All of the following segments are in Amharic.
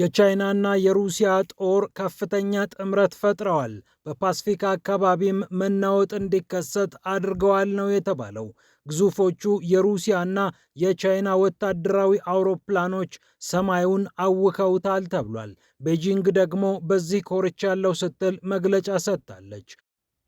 የቻይናና የሩሲያ ጦር ከፍተኛ ጥምረት ፈጥረዋል። በፓስፊክ አካባቢም መናወጥ እንዲከሰት አድርገዋል ነው የተባለው። ግዙፎቹ የሩሲያና የቻይና ወታደራዊ አውሮፕላኖች ሰማዩን አውከውታል ተብሏል። ቤጂንግ ደግሞ በዚህ ኮርቻለሁ ስትል መግለጫ ሰጥታለች።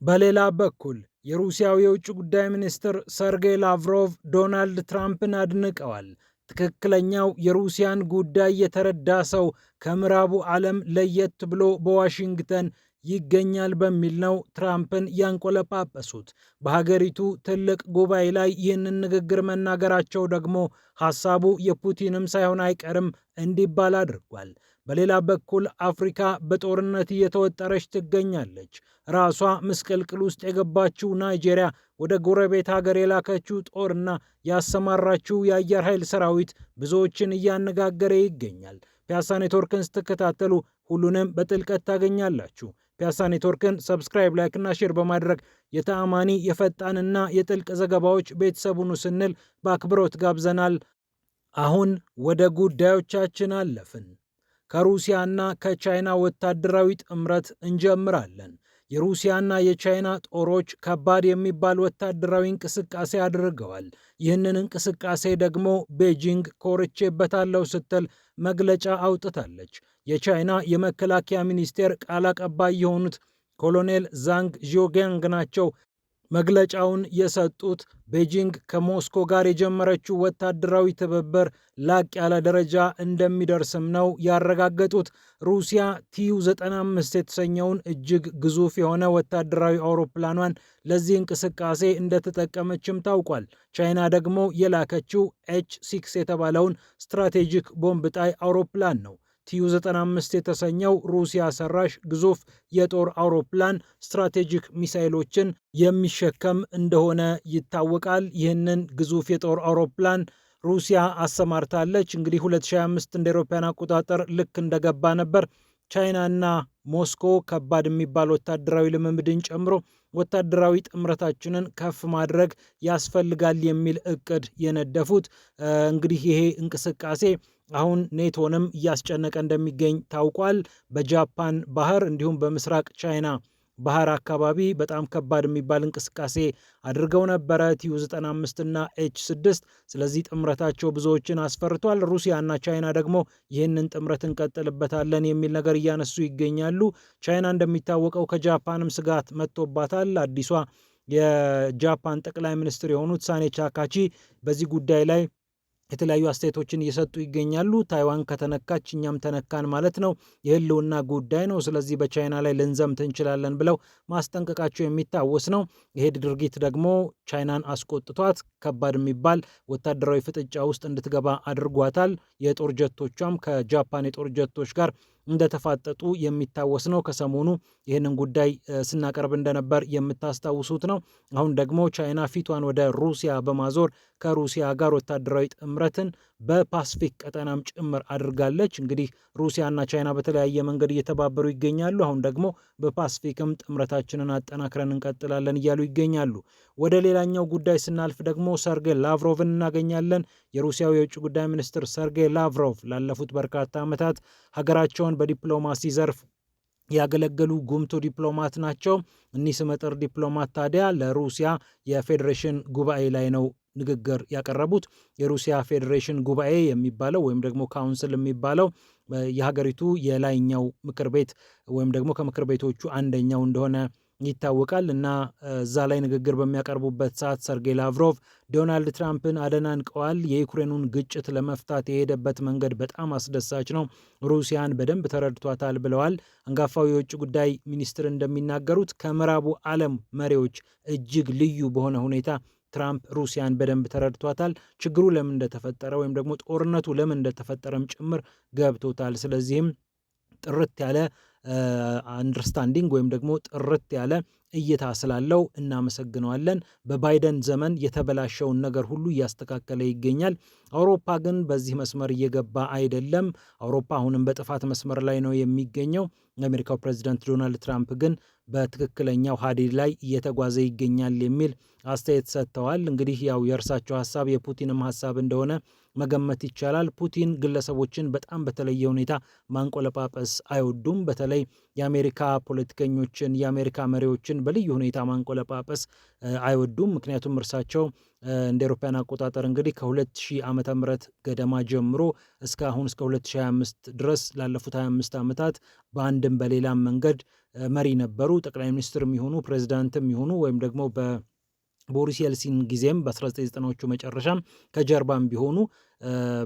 በሌላ በኩል የሩሲያው የውጭ ጉዳይ ሚኒስትር ሰርጌይ ላቭሮቭ ዶናልድ ትራምፕን አድንቀዋል። ትክክለኛው የሩሲያን ጉዳይ የተረዳ ሰው ከምዕራቡ ዓለም ለየት ብሎ በዋሽንግተን ይገኛል በሚል ነው ትራምፕን ያንቆለጳጰሱት። በሀገሪቱ ትልቅ ጉባኤ ላይ ይህንን ንግግር መናገራቸው ደግሞ ሐሳቡ የፑቲንም ሳይሆን አይቀርም እንዲባል አድርጓል። በሌላ በኩል አፍሪካ በጦርነት እየተወጠረች ትገኛለች። ራሷ ምስቅልቅል ውስጥ የገባችው ናይጄሪያ ወደ ጎረቤት ሀገር የላከችው ጦርና ያሰማራችው የአየር ኃይል ሰራዊት ብዙዎችን እያነጋገረ ይገኛል። ፒያሳ ኔትወርክን ስትከታተሉ ሁሉንም በጥልቀት ታገኛላችሁ። ፒያሳ ኔትወርክን ሰብስክራይብ፣ ላይክ እና ሼር በማድረግ የተአማኒ የፈጣንና የጥልቅ ዘገባዎች ቤተሰቡን ስንል በአክብሮት ጋብዘናል። አሁን ወደ ጉዳዮቻችን አለፍን። ከሩሲያና ከቻይና ወታደራዊ ጥምረት እንጀምራለን። የሩሲያና የቻይና ጦሮች ከባድ የሚባል ወታደራዊ እንቅስቃሴ አድርገዋል። ይህንን እንቅስቃሴ ደግሞ ቤጂንግ ኮርቼበታለሁ ስትል መግለጫ አውጥታለች። የቻይና የመከላከያ ሚኒስቴር ቃል አቀባይ የሆኑት ኮሎኔል ዛንግ ዢዮጊያንግ ናቸው መግለጫውን የሰጡት። ቤጂንግ ከሞስኮ ጋር የጀመረችው ወታደራዊ ትብብር ላቅ ያለ ደረጃ እንደሚደርስም ነው ያረጋገጡት። ሩሲያ ቲዩ-95 የተሰኘውን እጅግ ግዙፍ የሆነ ወታደራዊ አውሮፕላኗን ለዚህ እንቅስቃሴ እንደተጠቀመችም ታውቋል። ቻይና ደግሞ የላከችው ኤች-6 የተባለውን ስትራቴጂክ ቦምብ ጣይ አውሮፕላን ነው። ቲዩ-95 የተሰኘው ሩሲያ ሰራሽ ግዙፍ የጦር አውሮፕላን ስትራቴጂክ ሚሳይሎችን የሚሸከም እንደሆነ ይታወቃል። ይህንን ግዙፍ የጦር አውሮፕላን ሩሲያ አሰማርታለች። እንግዲህ 2025 እንደ አውሮፓውያን አቆጣጠር ልክ እንደገባ ነበር ቻይናና ሞስኮ ከባድ የሚባል ወታደራዊ ልምምድን ጨምሮ ወታደራዊ ጥምረታችንን ከፍ ማድረግ ያስፈልጋል የሚል እቅድ የነደፉት። እንግዲህ ይሄ እንቅስቃሴ አሁን ኔቶንም እያስጨነቀ እንደሚገኝ ታውቋል። በጃፓን ባህር እንዲሁም በምስራቅ ቻይና ባህር አካባቢ በጣም ከባድ የሚባል እንቅስቃሴ አድርገው ነበረ ቲዩ-95 እና ኤች-6። ስለዚህ ጥምረታቸው ብዙዎችን አስፈርቷል። ሩሲያ እና ቻይና ደግሞ ይህንን ጥምረት እንቀጥልበታለን የሚል ነገር እያነሱ ይገኛሉ። ቻይና እንደሚታወቀው ከጃፓንም ስጋት መጥቶባታል። አዲሷ የጃፓን ጠቅላይ ሚኒስትር የሆኑት ሳኔ ቻካቺ በዚህ ጉዳይ ላይ የተለያዩ አስተያየቶችን እየሰጡ ይገኛሉ። ታይዋን ከተነካች እኛም ተነካን ማለት ነው፣ የህልውና ጉዳይ ነው፣ ስለዚህ በቻይና ላይ ልንዘምት እንችላለን ብለው ማስጠንቀቃቸው የሚታወስ ነው። ይሄ ድርጊት ደግሞ ቻይናን አስቆጥቷት ከባድ የሚባል ወታደራዊ ፍጥጫ ውስጥ እንድትገባ አድርጓታል። የጦር ጀቶቿም ከጃፓን የጦር ጀቶች ጋር እንደተፋጠጡ የሚታወስ ነው። ከሰሞኑ ይህንን ጉዳይ ስናቀርብ እንደነበር የምታስታውሱት ነው። አሁን ደግሞ ቻይና ፊቷን ወደ ሩሲያ በማዞር ከሩሲያ ጋር ወታደራዊ ጥምረትን በፓስፊክ ቀጠናም ጭምር አድርጋለች። እንግዲህ ሩሲያና ቻይና በተለያየ መንገድ እየተባበሩ ይገኛሉ። አሁን ደግሞ በፓስፊክም ጥምረታችንን አጠናክረን እንቀጥላለን እያሉ ይገኛሉ። ወደ ሌላኛው ጉዳይ ስናልፍ ደግሞ ሰርጌይ ላቭሮቭን እናገኛለን። የሩሲያው የውጭ ጉዳይ ሚኒስትር ሰርጌይ ላቭሮቭ ላለፉት በርካታ ዓመታት ሀገራቸውን በዲፕሎማሲ ዘርፍ ያገለገሉ ጉምቱ ዲፕሎማት ናቸው። እኒህ ስመጥር ዲፕሎማት ታዲያ ለሩሲያ የፌዴሬሽን ጉባኤ ላይ ነው ንግግር ያቀረቡት። የሩሲያ ፌዴሬሽን ጉባኤ የሚባለው ወይም ደግሞ ካውንስል የሚባለው የሀገሪቱ የላይኛው ምክር ቤት ወይም ደግሞ ከምክር ቤቶቹ አንደኛው እንደሆነ ይታወቃል እና እዛ ላይ ንግግር በሚያቀርቡበት ሰዓት ሰርጌይ ላቭሮቭ ዶናልድ ትራምፕን አደናንቀዋል። የዩክሬኑን ግጭት ለመፍታት የሄደበት መንገድ በጣም አስደሳች ነው፣ ሩሲያን በደንብ ተረድቷታል ብለዋል። አንጋፋው የውጭ ጉዳይ ሚኒስትር እንደሚናገሩት ከምዕራቡ ዓለም መሪዎች እጅግ ልዩ በሆነ ሁኔታ ትራምፕ ሩሲያን በደንብ ተረድቷታል። ችግሩ ለምን እንደተፈጠረ ወይም ደግሞ ጦርነቱ ለምን እንደተፈጠረም ጭምር ገብቶታል። ስለዚህም ጥርት ያለ አንደርስታንዲንግ ወይም ደግሞ ጥርት ያለ እይታ ስላለው እናመሰግነዋለን። በባይደን ዘመን የተበላሸውን ነገር ሁሉ እያስተካከለ ይገኛል። አውሮፓ ግን በዚህ መስመር እየገባ አይደለም። አውሮፓ አሁንም በጥፋት መስመር ላይ ነው የሚገኘው። የአሜሪካው ፕሬዚዳንት ዶናልድ ትራምፕ ግን በትክክለኛው ሀዲድ ላይ እየተጓዘ ይገኛል የሚል አስተያየት ሰጥተዋል። እንግዲህ ያው የእርሳቸው ሀሳብ የፑቲንም ሀሳብ እንደሆነ መገመት ይቻላል። ፑቲን ግለሰቦችን በጣም በተለየ ሁኔታ ማንቆለጳጰስ አይወዱም። በተለይ የአሜሪካ ፖለቲከኞችን፣ የአሜሪካ መሪዎችን በልዩ ሁኔታ ማንቆለጳጰስ አይወዱም። ምክንያቱም እርሳቸው እንደ አውሮፓውያን አቆጣጠር እንግዲህ ከ2000 ዓመተ ምህረት ገደማ ጀምሮ እስከ አሁን እስከ 2025 ድረስ ላለፉት 25 ዓመታት በአንድም በሌላም መንገድ መሪ ነበሩ። ጠቅላይ ሚኒስትርም ይሁኑ ፕሬዚዳንትም ይሁኑ ወይም ደግሞ ቦሪስ የልሲን ጊዜም በ1990ዎቹ መጨረሻም ከጀርባም ቢሆኑ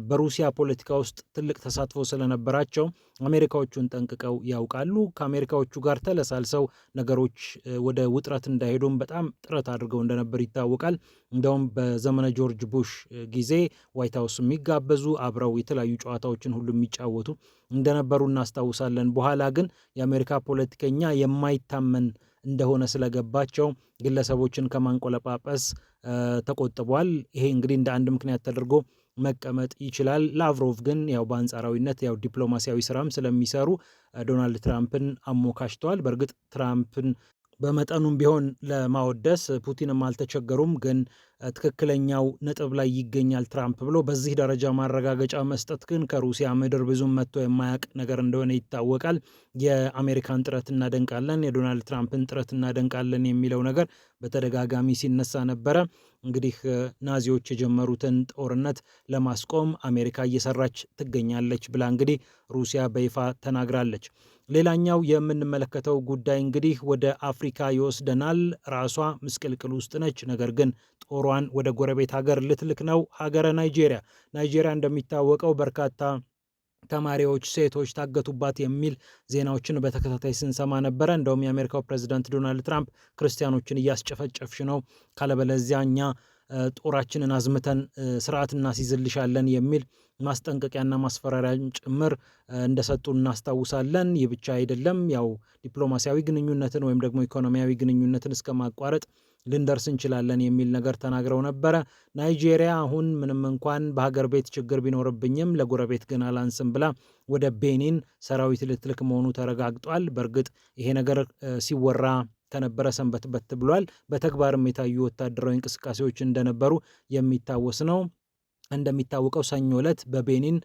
በሩሲያ ፖለቲካ ውስጥ ትልቅ ተሳትፎ ስለነበራቸው አሜሪካዎቹን ጠንቅቀው ያውቃሉ። ከአሜሪካዎቹ ጋር ተለሳልሰው ነገሮች ወደ ውጥረት እንዳይሄዱም በጣም ጥረት አድርገው እንደነበር ይታወቃል። እንደውም በዘመነ ጆርጅ ቡሽ ጊዜ ዋይት ሀውስ የሚጋበዙ አብረው የተለያዩ ጨዋታዎችን ሁሉ የሚጫወቱ እንደነበሩ እናስታውሳለን። በኋላ ግን የአሜሪካ ፖለቲከኛ የማይታመን እንደሆነ ስለገባቸው ግለሰቦችን ከማንቆለጳጰስ ተቆጥቧል። ይሄ እንግዲህ እንደ አንድ ምክንያት ተደርጎ መቀመጥ ይችላል። ላቭሮቭ ግን ያው በአንጻራዊነት ያው ዲፕሎማሲያዊ ስራም ስለሚሰሩ ዶናልድ ትራምፕን አሞካሽተዋል። በእርግጥ ትራምፕን በመጠኑም ቢሆን ለማወደስ ፑቲንም አልተቸገሩም። ግን ትክክለኛው ነጥብ ላይ ይገኛል ትራምፕ ብሎ በዚህ ደረጃ ማረጋገጫ መስጠት ግን ከሩሲያ ምድር ብዙም መጥቶ የማያውቅ ነገር እንደሆነ ይታወቃል። የአሜሪካን ጥረት እናደንቃለን፣ የዶናልድ ትራምፕን ጥረት እናደንቃለን የሚለው ነገር በተደጋጋሚ ሲነሳ ነበረ። እንግዲህ ናዚዎች የጀመሩትን ጦርነት ለማስቆም አሜሪካ እየሰራች ትገኛለች ብላ እንግዲህ ሩሲያ በይፋ ተናግራለች። ሌላኛው የምንመለከተው ጉዳይ እንግዲህ ወደ አፍሪካ ይወስደናል። ራሷ ምስቅልቅል ውስጥ ነች። ነገር ግን ጦሯን ወደ ጎረቤት ሀገር ልትልክ ነው። ሀገረ ናይጄሪያ እንደሚታወቀው በርካታ ተማሪዎች፣ ሴቶች ታገቱባት የሚል ዜናዎችን በተከታታይ ስንሰማ ነበረ። እንደውም የአሜሪካው ፕሬዚዳንት ዶናልድ ትራምፕ ክርስቲያኖችን እያስጨፈጨፍሽ ነው፣ ካለበለዚያ እኛ ጦራችንን አዝምተን ስርዓት እናስይዝልሻለን የሚል ማስጠንቀቂያና ማስፈራሪያን ጭምር እንደሰጡ እናስታውሳለን። ይህ ብቻ አይደለም፣ ያው ዲፕሎማሲያዊ ግንኙነትን ወይም ደግሞ ኢኮኖሚያዊ ግንኙነትን እስከ ማቋረጥ ልንደርስ እንችላለን የሚል ነገር ተናግረው ነበረ። ናይጄሪያ አሁን ምንም እንኳን በሀገር ቤት ችግር ቢኖርብኝም ለጎረቤት ግን አላንስም ብላ ወደ ቤኒን ሰራዊት ልትልክ መሆኑ ተረጋግጧል። በእርግጥ ይሄ ነገር ሲወራ ከነበረ ሰንበትበት ብሏል። በተግባርም የታዩ ወታደራዊ እንቅስቃሴዎች እንደነበሩ የሚታወስ ነው። እንደሚታወቀው ሰኞ ዕለት በቤኒን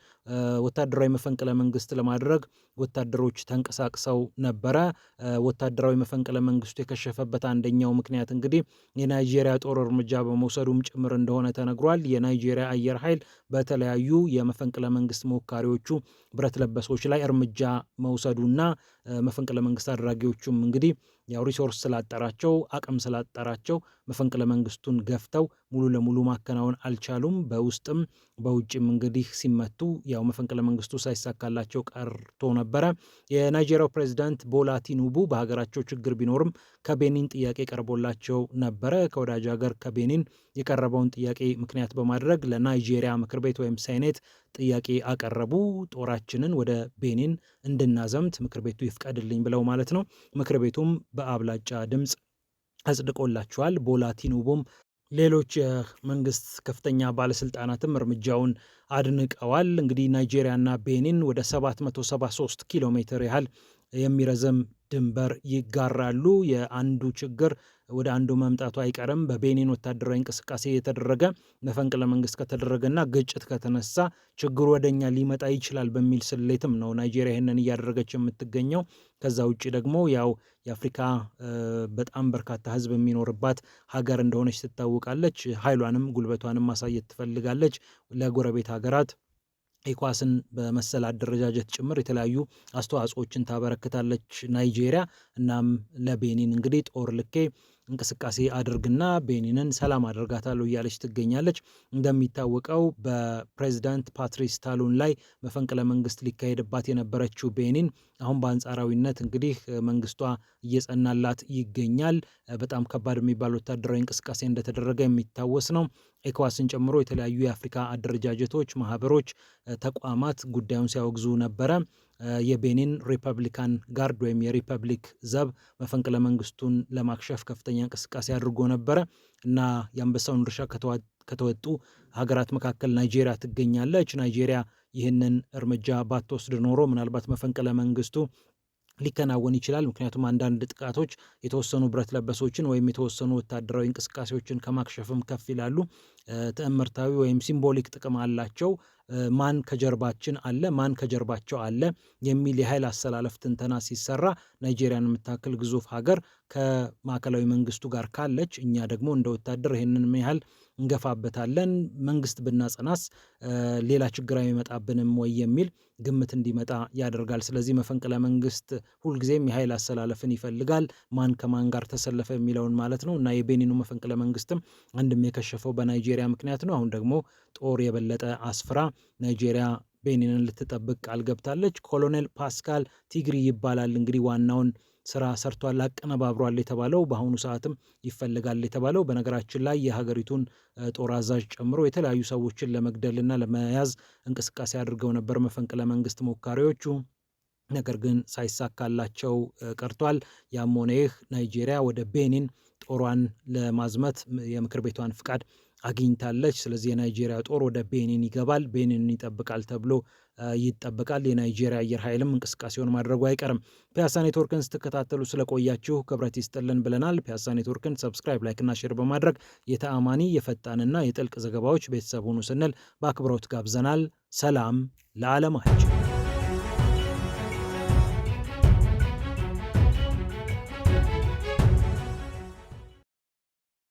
ወታደራዊ መፈንቅለ መንግስት ለማድረግ ወታደሮች ተንቀሳቅሰው ነበረ። ወታደራዊ መፈንቅለ መንግስቱ የከሸፈበት አንደኛው ምክንያት እንግዲህ የናይጄሪያ ጦር እርምጃ በመውሰዱም ጭምር እንደሆነ ተነግሯል። የናይጄሪያ አየር ኃይል በተለያዩ የመፈንቅለ መንግስት ሞካሪዎቹ ብረት ለበሶች ላይ እርምጃ መውሰዱና መፈንቅለ መንግስት አድራጊዎቹም እንግዲህ ያው ሪሶርስ ስላጠራቸው አቅም ስላጠራቸው መፈንቅለ መንግስቱን ገፍተው ሙሉ ለሙሉ ማከናወን አልቻሉም። በውስጥም በውጭም እንግዲህ ሲመቱ ያው መፈንቅለ መንግስቱ ሳይሳካላቸው ቀርቶ ነበረ። የናይጄሪያው ፕሬዚዳንት ቦላ ቲኑቡ በሀገራቸው ችግር ቢኖርም ከቤኒን ጥያቄ ቀርቦላቸው ነበረ። ከወዳጅ ሀገር ከቤኒን የቀረበውን ጥያቄ ምክንያት በማድረግ ለናይጄሪያ ምክር ቤት ወይም ሴኔት ጥያቄ አቀረቡ። ጦራችንን ወደ ቤኒን እንድናዘምት ምክር ቤቱ ይፍቀድልኝ ብለው ማለት ነው። ምክር ቤቱም በአብላጫ ድምፅ አጽድቆላቸዋል። ቦላ ቲኑቡም ሌሎች የመንግስት ከፍተኛ ባለስልጣናትም እርምጃውን አድንቀዋል። እንግዲህ ናይጄሪያና ቤኒን ወደ 773 ኪሎ ሜትር ያህል የሚረዘም ድንበር ይጋራሉ። የአንዱ ችግር ወደ አንዱ መምጣቱ አይቀርም። በቤኒን ወታደራዊ እንቅስቃሴ የተደረገ መፈንቅለ መንግስት ከተደረገና ግጭት ከተነሳ ችግሩ ወደኛ ሊመጣ ይችላል በሚል ስሌትም ነው ናይጄሪያ ይህንን እያደረገች የምትገኘው። ከዛ ውጭ ደግሞ ያው የአፍሪካ በጣም በርካታ ህዝብ የሚኖርባት ሀገር እንደሆነች ትታወቃለች። ኃይሏንም ጉልበቷንም ማሳየት ትፈልጋለች። ለጎረቤት ሀገራት ኢኳስን በመሰል አደረጃጀት ጭምር የተለያዩ አስተዋጽኦችን ታበረክታለች ናይጄሪያ። እናም ለቤኒን እንግዲህ ጦር ልኬ እንቅስቃሴ አድርግና ቤኒንን ሰላም አድርጋታለሁ እያለች ትገኛለች። እንደሚታወቀው በፕሬዚዳንት ፓትሪስ ታሎን ላይ መፈንቅለ መንግስት ሊካሄድባት የነበረችው ቤኒን አሁን በአንጻራዊነት እንግዲህ መንግስቷ እየጸናላት ይገኛል። በጣም ከባድ የሚባል ወታደራዊ እንቅስቃሴ እንደተደረገ የሚታወስ ነው። ኤኳስን ጨምሮ የተለያዩ የአፍሪካ አደረጃጀቶች፣ ማህበሮች፣ ተቋማት ጉዳዩን ሲያወግዙ ነበረ። የቤኒን ሪፐብሊካን ጋርድ ወይም የሪፐብሊክ ዘብ መፈንቅለ መንግስቱን ለማክሸፍ ከፍተኛ እንቅስቃሴ አድርጎ ነበረ እና የአንበሳውን ድርሻ ከተወጡ ሀገራት መካከል ናይጄሪያ ትገኛለች። ናይጄሪያ ይህንን እርምጃ ባትወስድ ኖሮ ምናልባት መፈንቅለ መንግስቱ ሊከናወን ይችላል። ምክንያቱም አንዳንድ ጥቃቶች የተወሰኑ ብረት ለበሶችን ወይም የተወሰኑ ወታደራዊ እንቅስቃሴዎችን ከማክሸፍም ከፍ ይላሉ። ትዕምርታዊ ወይም ሲምቦሊክ ጥቅም አላቸው። ማን ከጀርባችን አለ፣ ማን ከጀርባቸው አለ የሚል የኃይል አሰላለፍ ትንተና ሲሰራ ናይጄሪያን የምታክል ግዙፍ ሀገር ከማዕከላዊ መንግስቱ ጋር ካለች እኛ ደግሞ እንደ ወታደር ይህንን ያህል እንገፋበታለን፣ መንግስት ብናጸናስ ሌላ ችግር አይመጣብንም ወይ የሚል ግምት እንዲመጣ ያደርጋል። ስለዚህ መፈንቅለ መንግስት ሁልጊዜም የኃይል አሰላለፍን ይፈልጋል፣ ማን ከማን ጋር ተሰለፈ የሚለውን ማለት ነው እና የቤኒኑ መፈንቅለ መንግስትም አንድም የከሸፈው በናይጄሪያ ምክንያት ነው። አሁን ደግሞ ጦር የበለጠ አስፍራ ናይጄሪያ ቤኒንን ልትጠብቅ ቃል ገብታለች። ኮሎኔል ፓስካል ቲግሪ ይባላል እንግዲህ ዋናውን ስራ ሰርቷል፣ አቀነባብሯል የተባለው በአሁኑ ሰዓትም ይፈልጋል የተባለው። በነገራችን ላይ የሀገሪቱን ጦር አዛዥ ጨምሮ የተለያዩ ሰዎችን ለመግደልና ለመያዝ እንቅስቃሴ አድርገው ነበር መፈንቅለ መንግስት ሞካሪዎቹ። ነገር ግን ሳይሳካላቸው ቀርቷል። ያም ሆነ ይህ ናይጄሪያ ወደ ቤኒን ጦሯን ለማዝመት የምክር ቤቷን ፍቃድ አግኝታለች። ስለዚህ የናይጄሪያ ጦር ወደ ቤኒን ይገባል፣ ቤኒንን ይጠብቃል ተብሎ ይጠበቃል። የናይጄሪያ አየር ኃይልም እንቅስቃሴውን ማድረጉ አይቀርም። ፒያሳ ኔትወርክን ስትከታተሉ ስለቆያችሁ ክብረት ይስጥልን ብለናል። ፒያሳ ኔትወርክን ሰብስክራይብ፣ ላይክና ሼር በማድረግ የተአማኒ የፈጣንና የጥልቅ ዘገባዎች ቤተሰብ ሁኑ ስንል በአክብሮት ጋብዘናል። ሰላም ለዓለማችን።